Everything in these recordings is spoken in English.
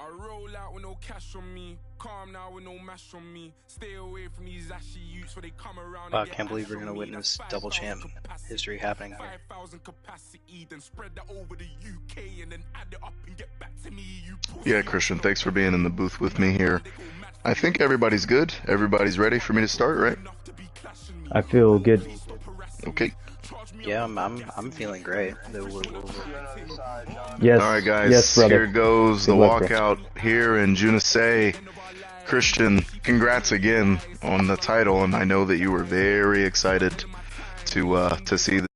I roll out with no cash on me, calm now with no mash on me. Stay away from these ashy youths where they come around. I can't believe we're gonna witness double champ history happening here. 5,000 capacity, then spread that over the UK and then add it up and get back to me. Yeah, Christian, thanks for being in the booth with me here. I think everybody's good. Everybody's ready for me to start, right? I feel good. Okay. Yeah, I'm feeling great. Yes. All right, guys. Yes, brother. Here goes the Good luck, walkout here in Junisei. Christian, congrats again on the title, and I know that you were very excited to see the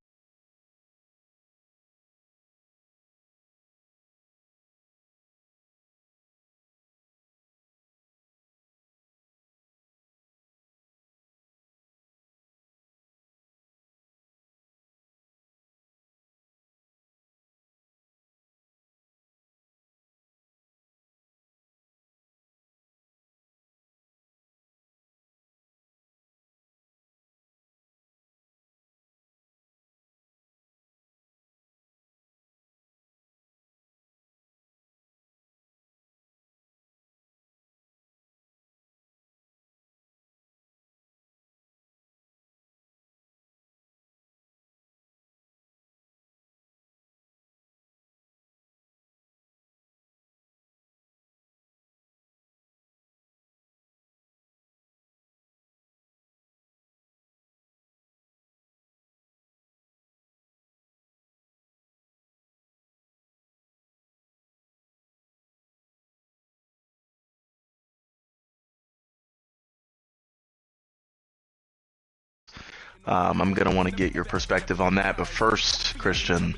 I'm going to want to get your perspective on that. But first, Christian,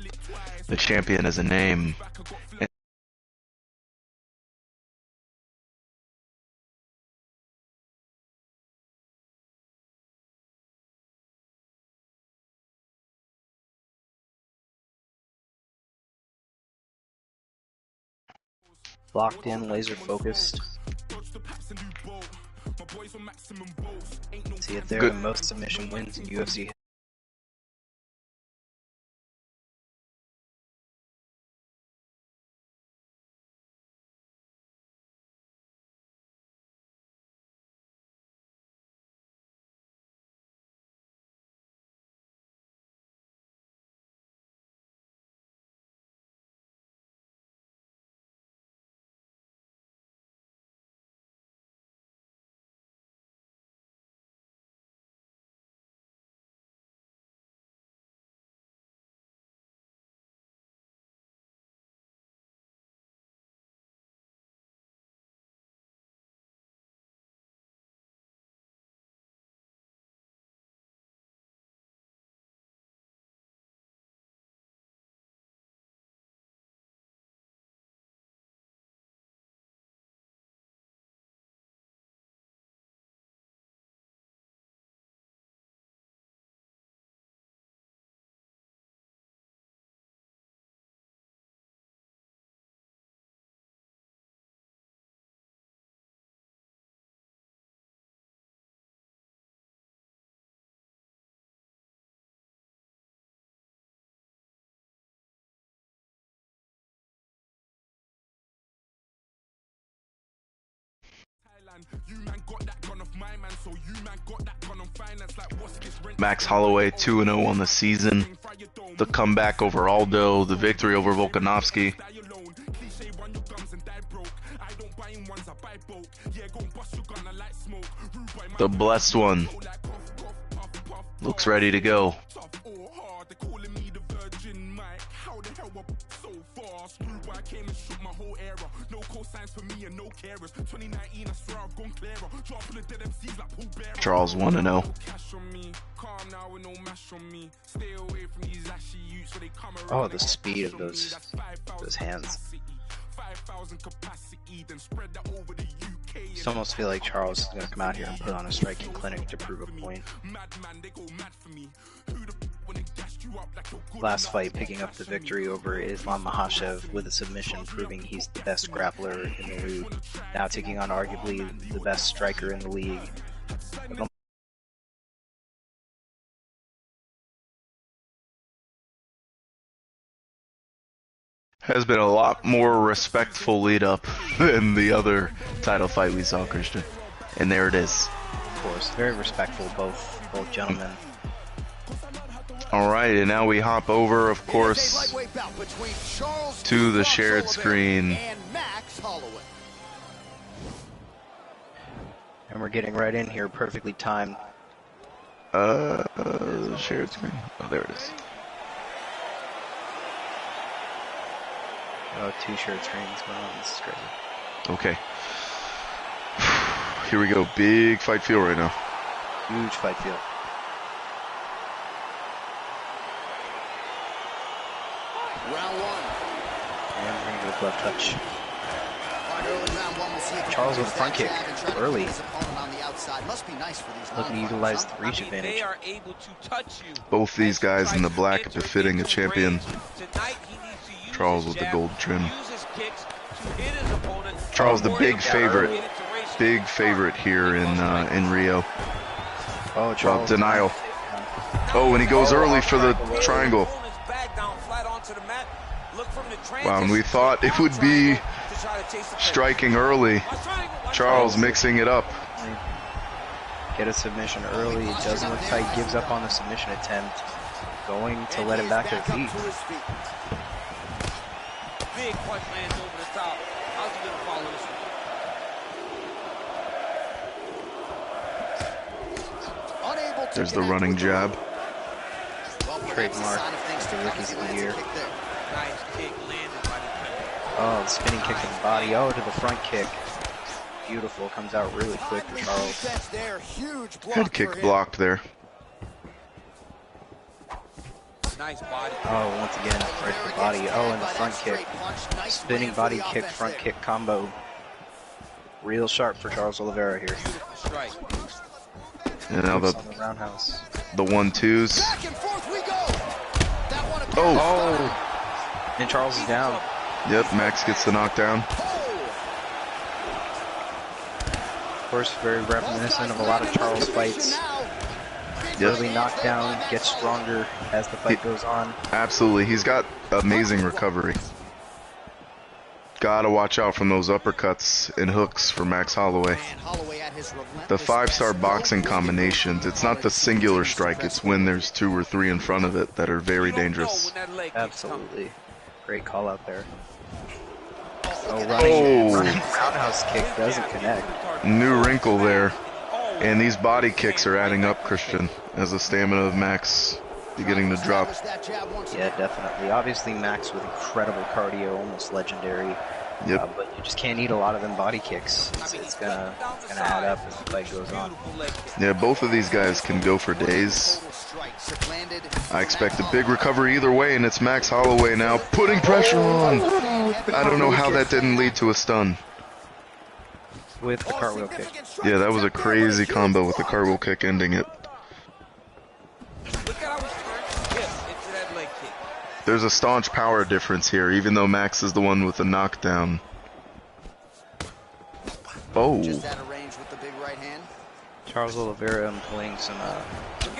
the champion is a name. Locked in, laser focused. See it there, the most submission wins in UFC. Max Holloway 2-0 on the season. The comeback over Aldo, the victory over Volkanovski. The blessed one looks ready to go. Charles 1-0. Oh, the speed of those hands. Just almost feel like Charles is going to come out here and put on a striking clinic to prove a point. Last fight picking up the victory over Islam Makhachev with a submission, proving he's the best grappler in the league. Now taking on arguably the best striker in the league. Has been a lot more respectful lead up than the other title fight we saw, Christian. And there it is. Of course, very respectful, both gentlemen. Alright, and now we hop over, of course, to the shared screen. And we're getting right in here, perfectly timed. Shared screen. Oh, there it is. Oh, 2 shared screens going on. This is crazy. Okay. Here we go. Big fight feel right now. Huge fight feel. Round 1. And we're going to go glove touch. Charles with a front kick early. Looking to utilize the reach advantage. Both these guys in the black befitting a champion. Charles with the gold trim. Charles the big favorite. Big favorite here in Rio. Oh, Charles. Denial. Oh, and he goes early for the triangle. Wow, and we thought it would be striking early. Charles mixing it up. Get a submission early. It doesn't look like he gives up on the submission attempt. Going to let him back to the feet. Big punch lands over the top. How's he gonna follow this one? There's the running jab. Trademark. The rookies of the year. Nice kick landed by the penalty. Oh, the spinning kick to the body. Oh, to the front kick. Beautiful. Comes out really quick for Charles. Head kick blocked there. Nice body. Oh, once again, right to the body. Oh, and the front kick. Spinning body kick, front kick combo. Real sharp for Charles Oliveira here. And now the roundhouse. The 1-2s. Oh! And Charles is down. Yep, Max gets the knockdown. Of course, very reminiscent of a lot of Charles fights. Yep. Early knockdown, gets stronger as the fight goes on. Absolutely, he's got amazing recovery. Gotta watch out from those uppercuts and hooks for Max Holloway. The 5-star boxing combinations, it's not the singular strike, it's when there's 2 or 3 in front of it that are very dangerous. Absolutely. Great call out there. Oh, running roundhouse kick doesn't connect. New wrinkle there. And these body kicks are adding up, Christian, as the stamina of Max beginning to drop. Yeah, definitely. Obviously, Max with incredible cardio, almost legendary. Yep. But you just can't eat a lot of them body kicks. It's gonna add up as the fight goes on. Yeah, both of these guys can go for days. I expect a big recovery either way, and it's Max Holloway now putting pressure on. I don't know how that didn't lead to a stun. With the cartwheel kick. Yeah, that was a crazy combo with the cartwheel kick ending it. There's a staunch power difference here, even though Max is the one with the knockdown. Oh. Charles Oliveira employing some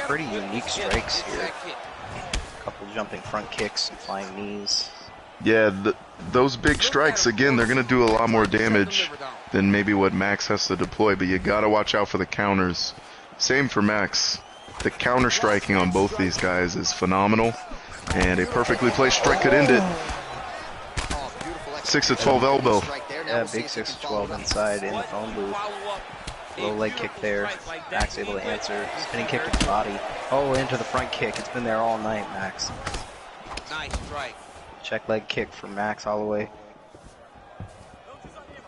pretty unique strikes here. A couple jumping front kicks and flying knees. Yeah, those big strikes, again, they're going to do a lot more damage than maybe what Max has to deploy, but you got to watch out for the counters. Same for Max. The counter striking on both these guys is phenomenal, and a perfectly placed strike could end it. 6-12 elbow. Yeah, big 6-12 inside in the phone booth. Low leg kick there. Max able to answer. Spinning kick to the body. Oh, into the front kick. It's been there all night, Max. Nice strike. Check leg kick for Max Holloway.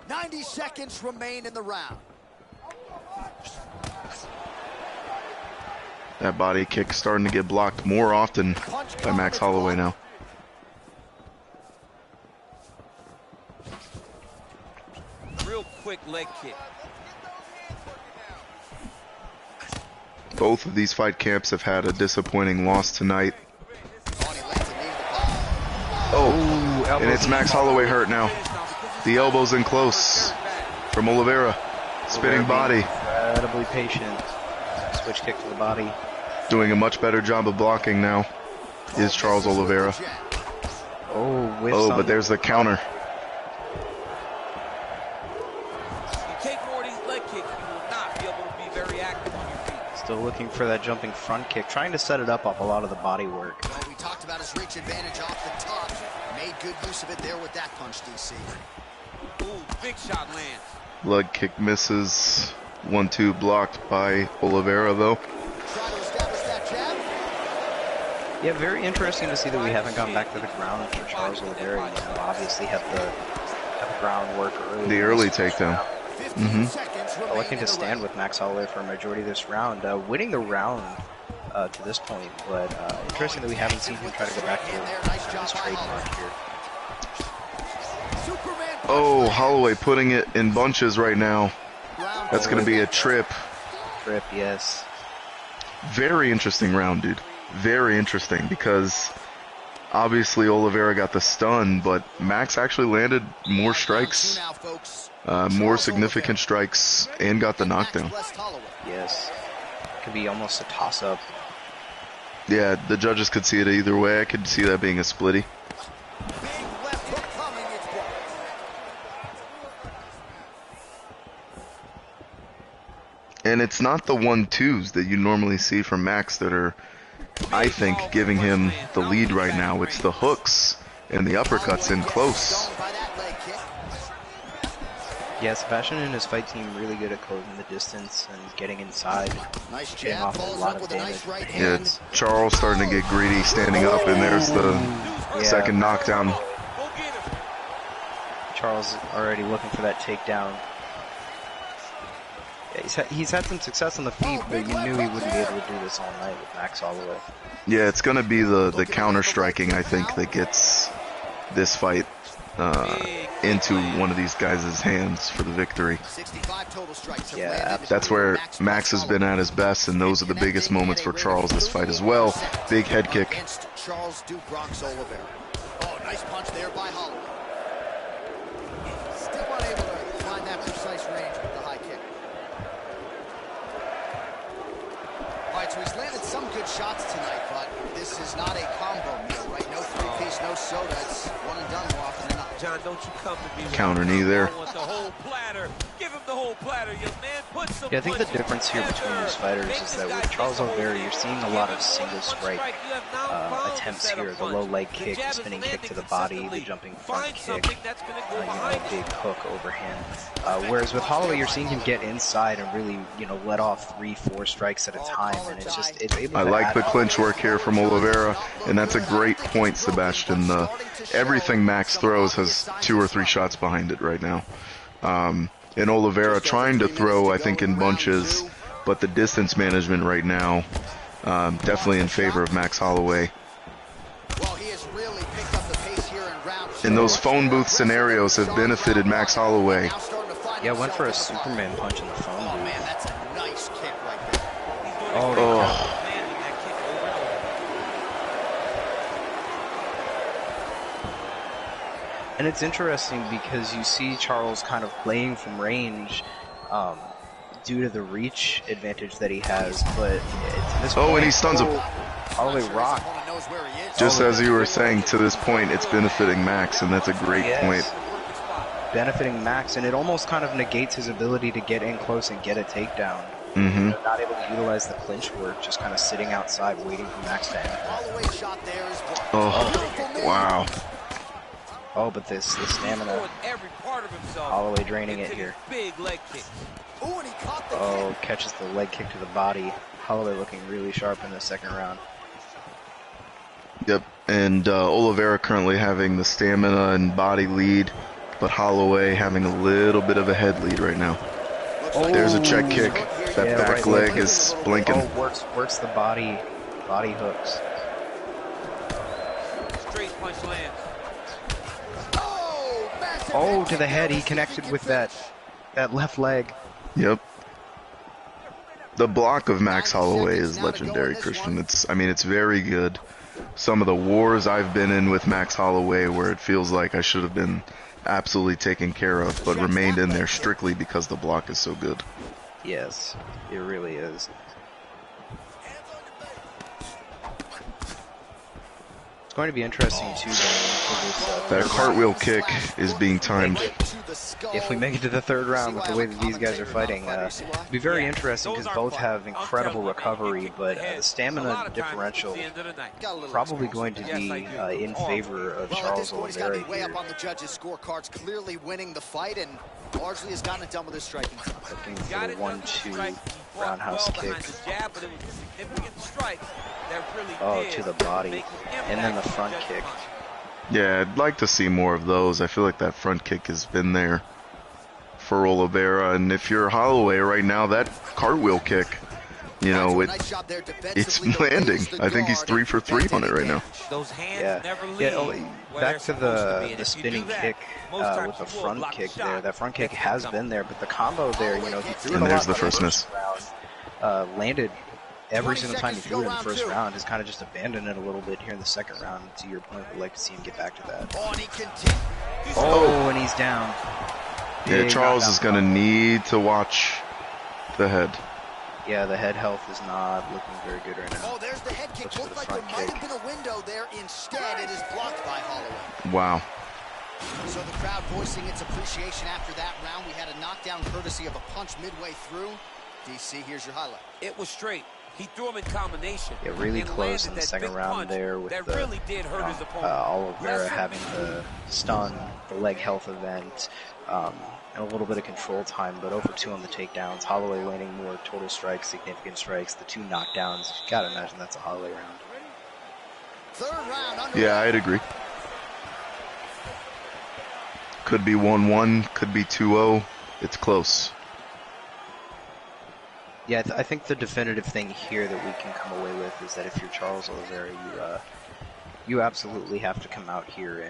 90 seconds remain in the round. That body kick starting to get blocked more often by Max Holloway now. Real quick leg kick. Both of these fight camps have had a disappointing loss tonight. Oh, and it's Max Holloway hurt now. The elbow's in close from Oliveira. Spinning body. Incredibly patient. Switch kick to the body. Doing a much better job of blocking now is Charles Oliveira. Oh, but there's the counter. You take more of these leg kicks, you will not be able to be very active on your feet. Still looking for that jumping front kick, trying to set it up off a lot of the body work. Well, we talked about his reach advantage off the top. Made good use of it there with that punch, DC. Ooh, big shot lands. Leg kick misses. 1-2 blocked by Oliveira though. Try to establish that jab. Yeah, very interesting to see that we haven't gone back to the ground for Charles Oliveira. You know, obviously have the groundwork early. The early takedown. 15 seconds Looking to stand with Max Holloway for a majority of this round, winning the round to this point, but interesting that we haven't seen him try to go back to his trademark here. Oh, Holloway putting it in bunches right now. That's going to be a trip. Trip, yes. Very interesting round, dude. Very interesting because obviously Oliveira got the stun, but Max actually landed more strikes, more significant strikes, and got the knockdown. Yes. Could be almost a toss-up. Yeah, the judges could see it either way. I could see that being a splitty. And it's not the 1-2s that you normally see from Max that are, I think, giving him the lead right now. It's the hooks and the uppercuts in close. Yeah, Sebastian and his fight team really good at closing the distance and getting inside, getting off a lot of damage. Yeah, Charles starting to get greedy, standing up, and there's the second knockdown. Charles already looking for that takedown. Yeah, he's had some success on the feet, but you knew he wouldn't be able to do this all night with Max Holloway. Yeah, it's going to be the counter striking, I think, that gets this fight into one of these guys' hands for the victory. Yeah, that's where Max has been at his best, and those are the biggest moments for Charles this fight as well. Big head kick. Charles Oliveira. Oh, nice punch there by Holloway. Still unable to find that precise range with the high kick. All right, so he's landed some good shots tonight, but this is not a combo meal, right? No three-piece, no soda. It's one and done more often than not. John, don't you come to me. Counter knee there. I want the whole platter. Give him the whole platter, young man. Put some yeah, I think the difference here between these fighters is that with Charles Oliveira, you're seeing a lot of single strike attempts here. The low leg kick, the spinning kick to the body, the jumping front kick, big hook overhand. Whereas with Holloway, you're seeing him get inside and really, let off 3-4 strikes at a time, and it's able to I like the clinch work here from Oliveira, and that's a great point, Sebastian. Everything Max throws has 2 or 3 shots behind it right now. And Oliveira trying to throw, I think, in bunches, but the distance management right now definitely in favor of Max Holloway. And those phone booth scenarios have benefited Max Holloway. Yeah, went for a Superman punch in the phone booth. Oh man, that's a nice kick right there. Oh. And it's interesting because you see Charles kind of playing from range due to the reach advantage that he has, but to this point, and he stuns him. Holloway rock. Just as you were saying, to this point, it's benefiting Max, and that's a great point. Benefiting Max, and it almost kind of negates his ability to get in close and get a takedown. Not able to utilize the clinch work, just kind of sitting outside waiting for Max to enter. Oh, wow. Oh, but the stamina. Holloway draining it here. Oh, catches the leg kick to the body. Holloway looking really sharp in the second round. Yep, and Oliveira currently having the stamina and body lead, but Holloway having a little bit of a head lead right now. There's a check kick. That back leg is blinking. Oh, works the body hooks. Straight punch lands. Oh, to the head. He connected with that left leg. Yep. The block of Max Holloway is legendary, Christian. It's very good. Some of the wars I've been in with Max Holloway where it feels like I should have been absolutely taken care of, but remained in there strictly because the block is so good. Yes, it really is. It's going to be interesting too, That cartwheel kick is being timed. If we make it to the third round with the way that these guys are fighting, it'll be very interesting because both have incredible recovery, but the stamina differential probably going to be in favor of Charles Oliveira way here. up on the judges' scorecards, clearly winning the fight and largely has gotten it done with his striking. Looking for the 1-2 roundhouse kick. Oh, to the body, and then the front kick. Yeah, I'd like to see more of those. I feel like that front kick has been there for Oliveira, and if you're Holloway right now, that cartwheel kick, you know, it's landing. I think he's 3 for 3 on it right now. Back to the spinning kick with the front kick there. That front kick has been there, but the combo there, you know, he threw it a lot. And there's the first miss. Landed every single time he threw it in the first round. Has kind of just abandoned it a little bit here in the second round. To your point, we'd like to see him get back to that. Oh, and he's down. Yeah, Charles is going to need to watch the head. Yeah, the head health is not looking very good right now. Oh, there's the head kick. Looked like there might have been a window there. Instead, it is blocked by Holloway. Wow. So the crowd voicing its appreciation after that round. We had a knockdown courtesy of a punch midway through. DC, here's your highlight. It was straight. He threw him in combination. Yeah, really close in the second round there with Oliveira having the stun, the leg health event, and a little bit of control time, but over 2 on the takedowns. Holloway landing more total strikes, significant strikes, the 2 knockdowns. You gotta imagine that's a Holloway round. Third round. Yeah, I'd agree. Could be 1-1, could be 2-0. It's close. Yeah, I think the definitive thing here that we can come away with is that if you're Charles Oliveira, you absolutely have to come out here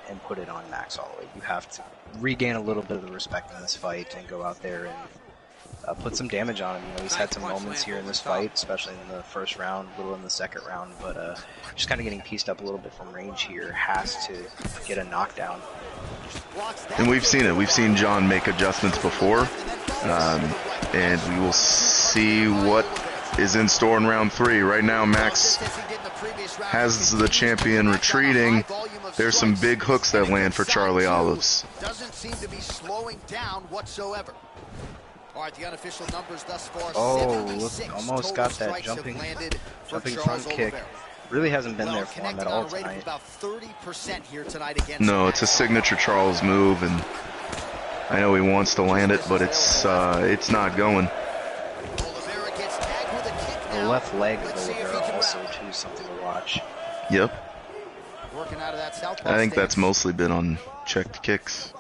and put it on Max Holloway. You have to regain a little bit of the respect in this fight and go out there and put some damage on him. You know, he's had some moments here in this fight, especially in the first round, a little in the second round, but just kind of getting pieced up a little bit from range here. Has to get a knockdown. And we've seen it. We've seen John make adjustments before, and we will see what is in store in round 3. Right now, Max has the champion retreating. There's some big hooks that land for Charlie Olives. Doesn't seem to be slowing down whatsoever. All right, the unofficial numbers thus far. Oh, look, almost got that jumping front kick. Really hasn't been there for him at all tonight. No, it's a signature Charles move, and I know he wants to land it, but it's not going. The left leg of Oliveira also too something to watch. Yep. I think that's mostly been on checked kicks.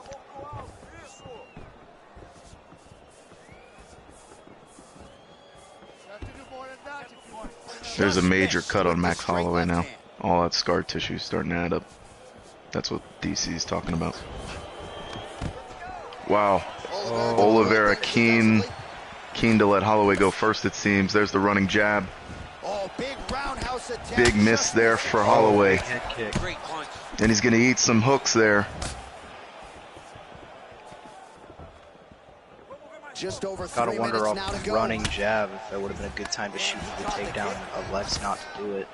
There's a major cut on Max Holloway now. All that scar tissue starting to add up. That's what DC's talking about. Wow. Oliveira keen to let Holloway go first, it seems. There's the running jab. Big miss there for Holloway. And he's going to eat some hooks there. Just over 3 Gotta wonder minutes now off to go. running jab if that would have been a good time to shoot for the takedown. Let's not do it.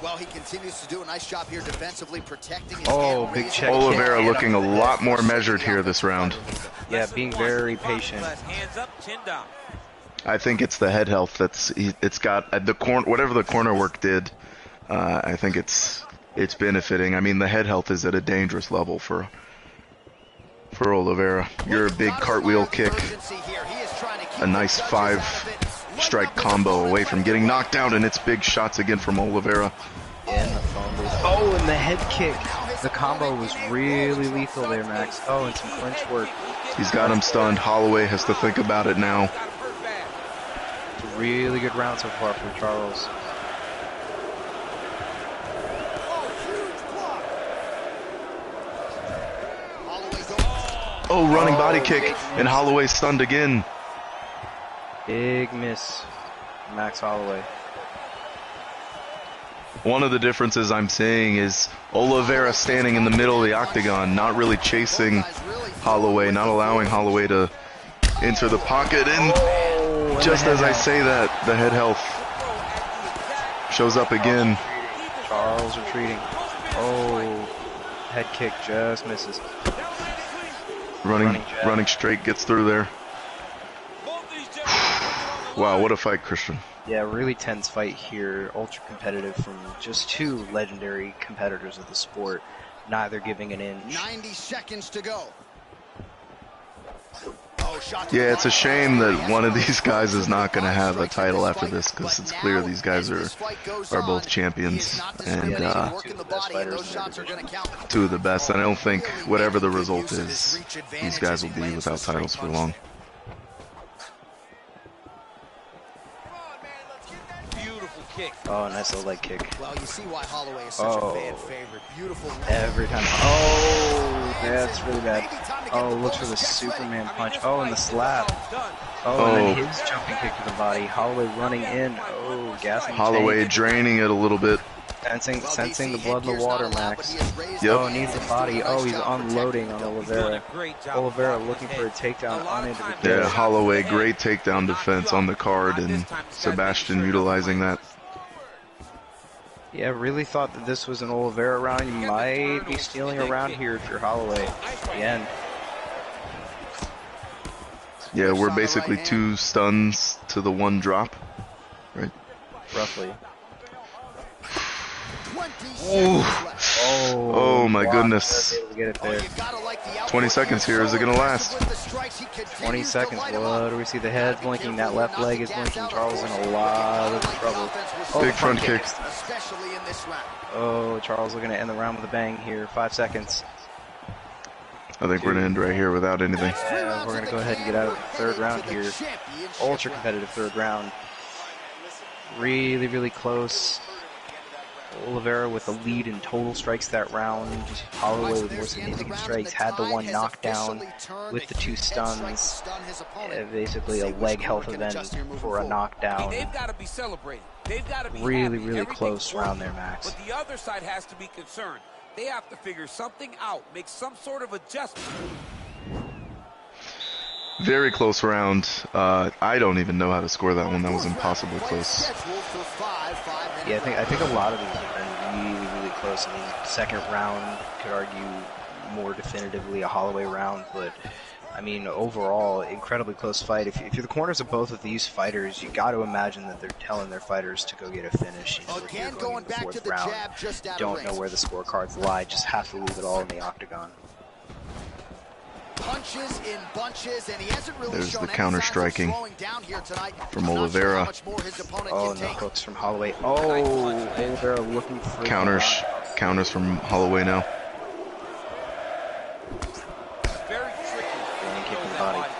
Well, he continues to do a nice job here defensively protecting his big check. Oliveira looking a lot more measured here this round. Yeah, being very patient. I think it's the head health it's got the corner, whatever the corner work did. I think it's benefiting. I mean, the head health is at a dangerous level for Oliveira. You're a big cartwheel kick, a nice 5-strike combo away from getting knocked out, and it's big shots again from Oliveira. Oh, and the head kick. The combo was really lethal there, Max. Oh, and some clinch work. He's got him stunned. Holloway has to think about it now. It's a really good round so far for Charles. Oh, running body kick, and Holloway stunned again. Big miss, Max Holloway. One of the differences I'm seeing is Oliveira standing in the middle of the octagon, not really chasing Holloway, not allowing Holloway to enter the pocket, and just as I say that, the head health shows up again. Charles retreating. Oh, Head kick just misses. Running straight, gets through there. Wow, what a fight, Christian. Yeah, really tense fight here. Ultra competitive from just two legendary competitors of the sport, neither giving an inch. 90 seconds to go. Yeah, it's a shame that one of these guys is not going to have a title after this, because it's clear these guys are both champions and two of the best. I don't think whatever the result is, these guys will be without titles for long. Oh, nice little leg kick. Well, you see why Holloway is such a fan favorite. Beautiful. Every time. Oh, that's really bad. Oh, looks for the Superman punch. Oh, and the slap. Oh, and then his jumping kick to the body. Holloway running in. Oh, gassing. Holloway draining it a little bit. Sensing the blood in the water, Max. Yep. Oh, needs the body. Oh, he's unloading on Oliveira. Oliveira looking for a takedown on into the Yeah, Holloway, great takedown defense on the card, and Sebastian utilizing that. Yeah, really thought that this was an Oliveira round. You might be stealing a round here if you're Holloway at the end. Yeah, we're basically 2 stuns to the 1 drop, right? Roughly. Oh my goodness. Get it there. 20 seconds here. Is it going to last? 20 seconds. What do we see? The head blinking. That left leg is blinking. Charles in a lot of trouble. Oh, big front kick. Oh, Charles looking to end the round with a bang here. 5 seconds. I think we're going to end right here without anything. Yeah, we're going to go ahead and get out of the 3rd round here. Ultra competitive 3rd round. Really, really close. Oliveira with the lead in total strikes that round. Holloway with more significant strikes, had the 1 knockdown with the 2 stuns. Basically a leg health event for a knockdown. They've got to be celebrated. They've got to be really, really close round there, Max. But the other side has to be concerned. They have to figure something out, make some sort of adjustment. Very close round. I don't even know how to score that one. That was impossibly close. Yeah, I think a lot of these have been really, really close. I mean, 2nd round could argue more definitively a Holloway round, but I mean, overall, incredibly close fight. If you're the corners of both of these fighters, you got to imagine that they're telling their fighters to go get a finish. You know, if you're going in the 4th round, don't know where the scorecards lie, just have to leave it all in the octagon. Punches in bunches, and he hasn't really There's the counter striking from Oliveira. Oh, and the hooks from Holloway. Oh, Oliveira looking for counters from Holloway now. Very tricky. And kick in the body.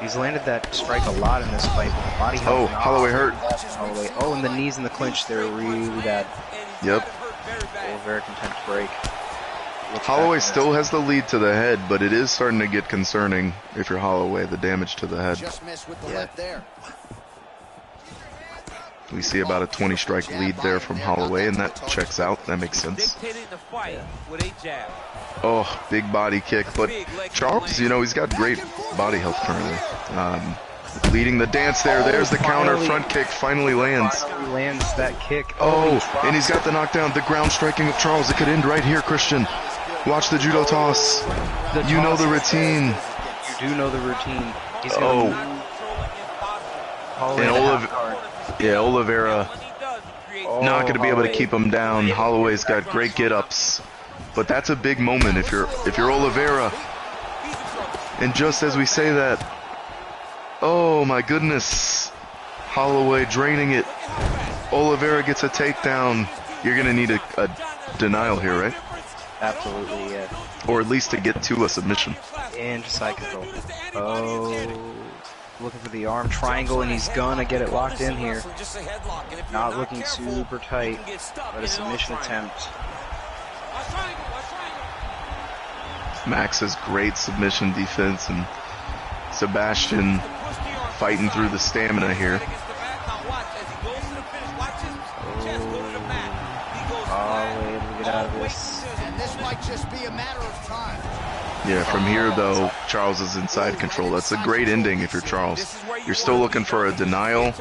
He's landed that strike a lot in this fight. But the body oh, Holloway hurt. Holloway. Oh, and the knees in the clinch there really bad. Yep. Oliveira content to break. Holloway still has the lead to the head, but it is starting to get concerning if you're Holloway, the damage to the head. Just missed with the left there. We see about a 20-strike lead there from Holloway, and that checks out. That makes sense. Oh, big body kick. But Charles, you know, he's got great body health currently. Leading the dance there. There's the counter. Front kick finally lands. Lands that kick. Oh, and he's got the knockdown. The ground striking of Charles. It could end right here, Christian. Watch the judo toss. You know the routine. You do know the routine. He's and Oliveira not going to be able to keep him down. Holloway's got great get-ups, but that's a big moment if you're Oliveira. And just as we say that, oh my goodness, Holloway draining it. Oliveira gets a takedown. You're going to need a denial here, right? Absolutely, yeah. Or at least to get to a submission. And side control. Oh, looking for the arm triangle, and he's gonna get it locked in here. Not looking super tight, but a submission attempt. Max's great submission defense, and Sebastian fighting through the stamina here. Oh, way to get out of this. And this might just be a matter of time. Yeah, from here though, Charles is inside control. That's a great ending if you're Charles. You're still looking for a denial,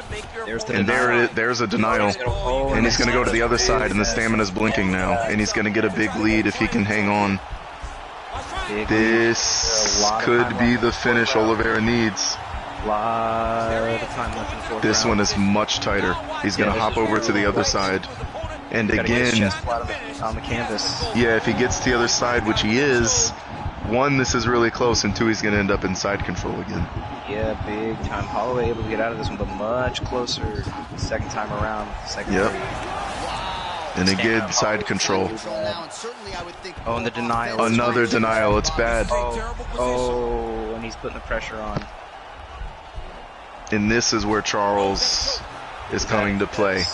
and there's a denial, and he's going to go to the other side, and the stamina's blinking now, and he's going to get a big lead if he can hang on. This could be the finish Oliveira needs. This one is much tighter. He's going to hop over to the other side. And again, on the canvas. Yeah, if he gets to the other side, which he is, 1, this is really close, and 2, he's going to end up in side control again. Yeah, big time. Holloway able to get out of this one, but much closer second time around. Yep. And again, side control. Oh, and the denial. Another denial. It's bad. Oh, and he's putting the pressure on. And this is where Charles is coming to play.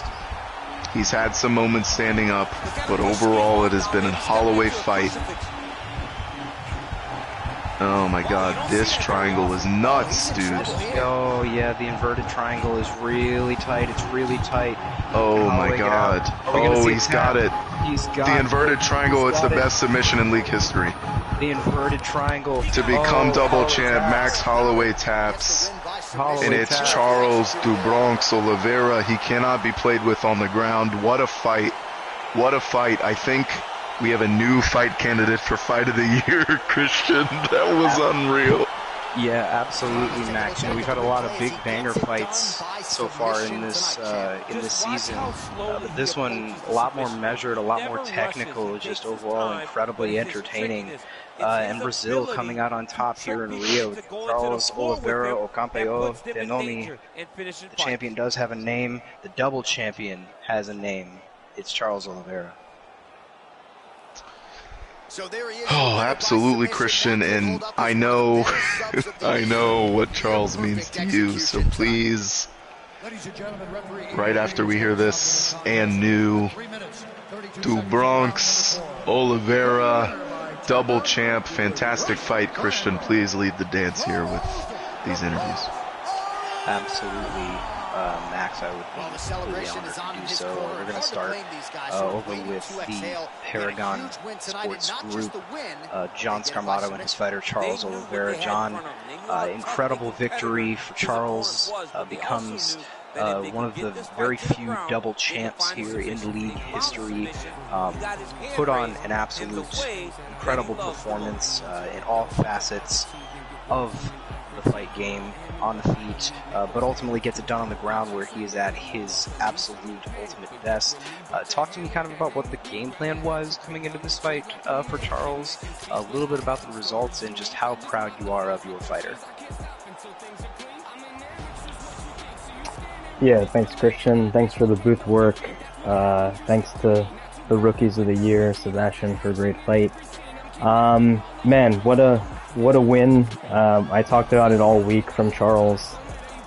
He's had some moments standing up, but overall it has been a Holloway fight. Oh my god, this triangle is nuts, dude. Oh yeah, the inverted triangle is really tight. It's really tight. Oh my god. Oh, he's got it. He's got the inverted triangle. It's the best submission in league history. The inverted triangle. To become double champ, Max Holloway taps. And it's Charles do Bronx Oliveira. He cannot be played with on the ground. What a fight. What a fight. I think we have a new fight candidate for Fight of the Year, Christian. That was unreal. Yeah, absolutely, Max. You know, we've had a lot of big banger fights so far in this season. But this one, a lot more measured, a lot more technical, just overall incredibly entertaining. And Brazil coming out on top here in Rio. Charles Oliveira, o campeão de nome. The champion does have a name. The double champion has a name. It's Charles Oliveira. Oh, absolutely, Christian, and I know, I know what Charles means to you, so please, right after we hear this, and new, do Bronx, Oliveira, double champ, fantastic fight, Christian, please lead the dance here with these interviews. Absolutely. Max, I would be really honored to do so. We're going to start over with the Paragon Sports Group. John Scarmato and his fighter Charles Oliveira. John, incredible victory for Charles. Becomes one of the very few double champs here in league history. Put on an absolute incredible performance in all facets of the fight game, on the feet, but ultimately gets it done on the ground where he is at his absolute ultimate best. Talk to me kind of about what the game plan was coming into this fight for Charles, a little bit about the results, and just how proud you are of your fighter. Yeah, thanks Christian. Thanks for the booth work. Thanks to the Rookies of the Year, Sebastian, for a great fight. Man, what a win. I talked about it all week from Charles,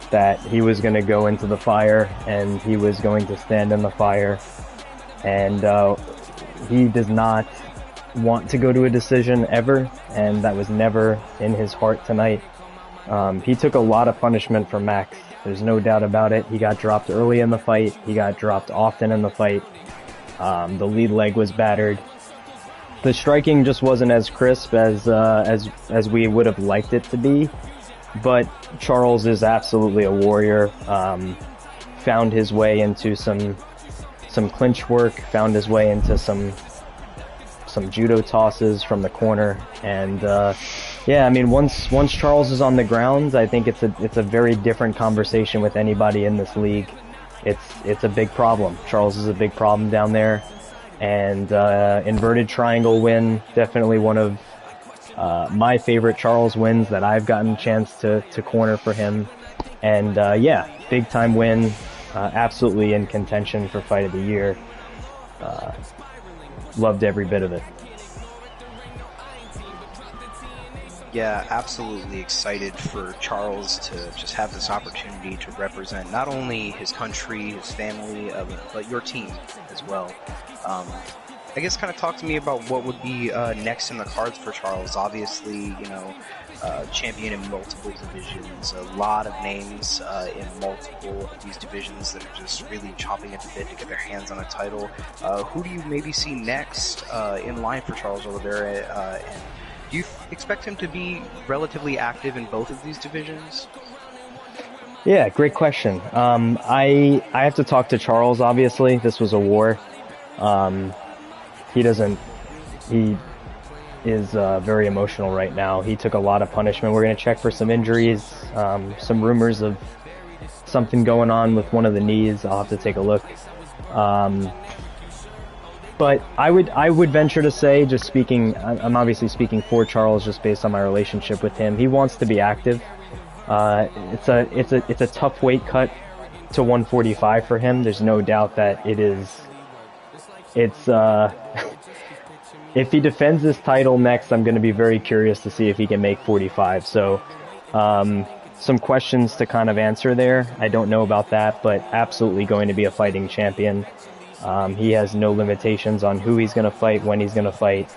that he was going to go into the fire and he was going to stand in the fire, and he does not want to go to a decision ever, and that was never in his heart tonight. He took a lot of punishment from Max, there's no doubt about it. He got dropped early in the fight, he got dropped often in the fight. The lead leg was battered. The striking just wasn't as crisp as we would have liked it to be, but Charles is absolutely a warrior. Found his way into some clinch work, found his way into some judo tosses from the corner, and yeah, I mean, once Charles is on the ground, I think it's a very different conversation with anybody in this league. It's a big problem. Charles is a big problem down there. And inverted triangle win, definitely one of my favorite Charles wins that I've gotten a chance to corner for him. And yeah, big time win, absolutely in contention for Fight of the Year. Loved every bit of it. Yeah, absolutely excited for Charles to just have this opportunity to represent not only his country, his family, but your team as well. I guess kind of talk to me about what would be next in the cards for Charles. Obviously, you know, champion in multiple divisions, a lot of names in multiple of these divisions that are just really chopping at the bit to get their hands on a title. Who do you maybe see next in line for Charles Oliveira? And Do you expect him to be relatively active in both of these divisions? Yeah, great question. I have to talk to Charles, obviously. This was a war. He is very emotional right now. He took a lot of punishment. We're going to check for some injuries, some rumors of something going on with one of the knees. I'll have to take a look. But I would venture to say, just speaking, I'm obviously speaking for Charles just based on my relationship with him. He wants to be active. It's a tough weight cut to 145 for him. There's no doubt that if he defends this title next, I'm going to be very curious to see if he can make 45. So, some questions to kind of answer there. I don't know about that, but absolutely going to be a fighting champion. He has no limitations on who he's going to fight, when he's going to fight.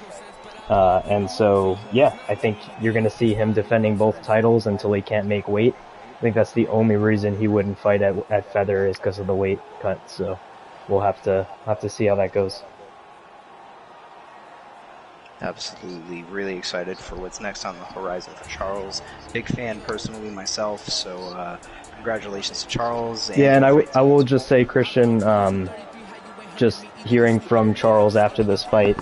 And so, yeah, I think you're going to see him defending both titles until he can't make weight. I think that's the only reason he wouldn't fight at feather is because of the weight cut. So we'll have to see how that goes. Absolutely, really excited for what's next on the horizon for Charles. Big fan personally myself, so congratulations to Charles. Yeah, and I will just say, Christian, just hearing from Charles after this fight,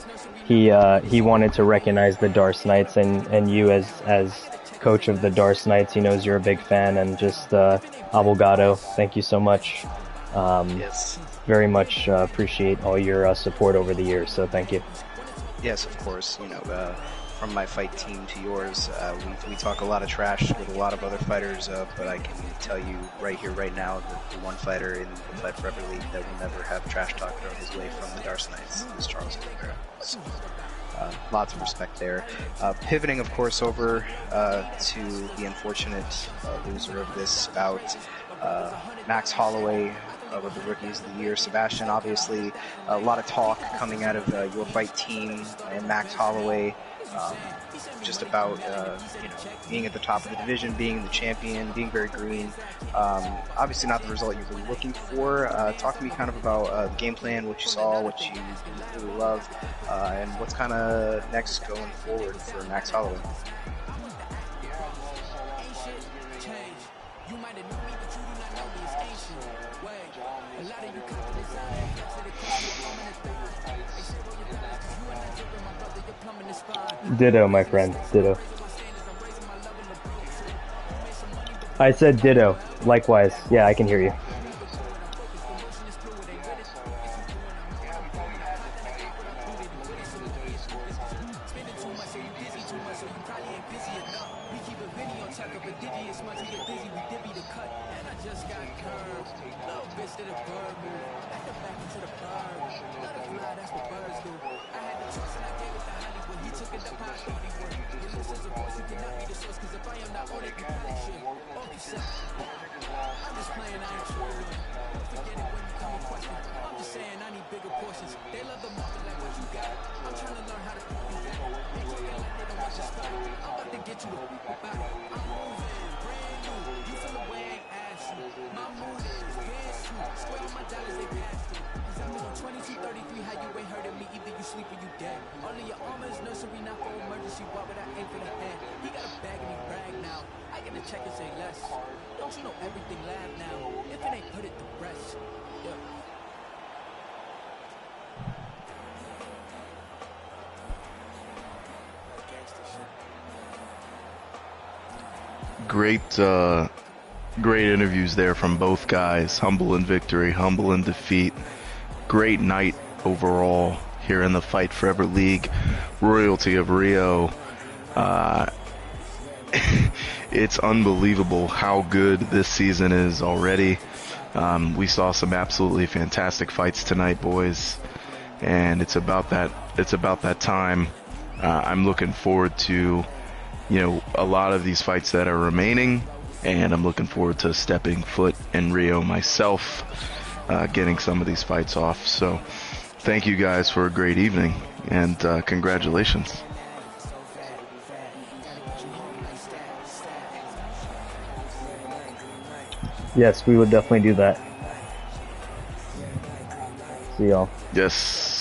he wanted to recognize the Darce Knights and you as coach of the Darce Knights. He knows you're a big fan, and just obrigado. Thank you so much. Yes. Very much appreciate all your support over the years. So thank you. Yes, of course. You know, from my fight team to yours, we talk a lot of trash with a lot of other fighters, but I can tell you right here, right now, that the one fighter in the Fight Forever League that will never have trash talk thrown his way from the Darce Knights is Charles Oliveira. So, lots of respect there. Pivoting, of course, over to the unfortunate loser of this bout, Max Holloway. With the Rookies of the Year. Sebastian, obviously, a lot of talk coming out of your fight team and Max Holloway, just about being at the top of the division, being the champion, being very green. Obviously not the result you're really looking for. Talk to me kind of about the game plan, what you saw, what you really love, and what's kind of next going forward for Max Holloway. Ditto, my friend. Ditto. I said ditto. Likewise. Yeah, I can hear you. Great interviews there from both guys. Humble in victory, humble in defeat. Great night overall here in the Fight Forever League. Royalty of Rio. It's unbelievable how good this season is already. We saw some absolutely fantastic fights tonight, boys, and it's about that time. I'm looking forward to a lot of these fights that are remaining, and I'm looking forward to stepping foot in Rio myself, getting some of these fights off. So thank you guys for a great evening, and congratulations. Yes, we would definitely do that. See y'all. Yes.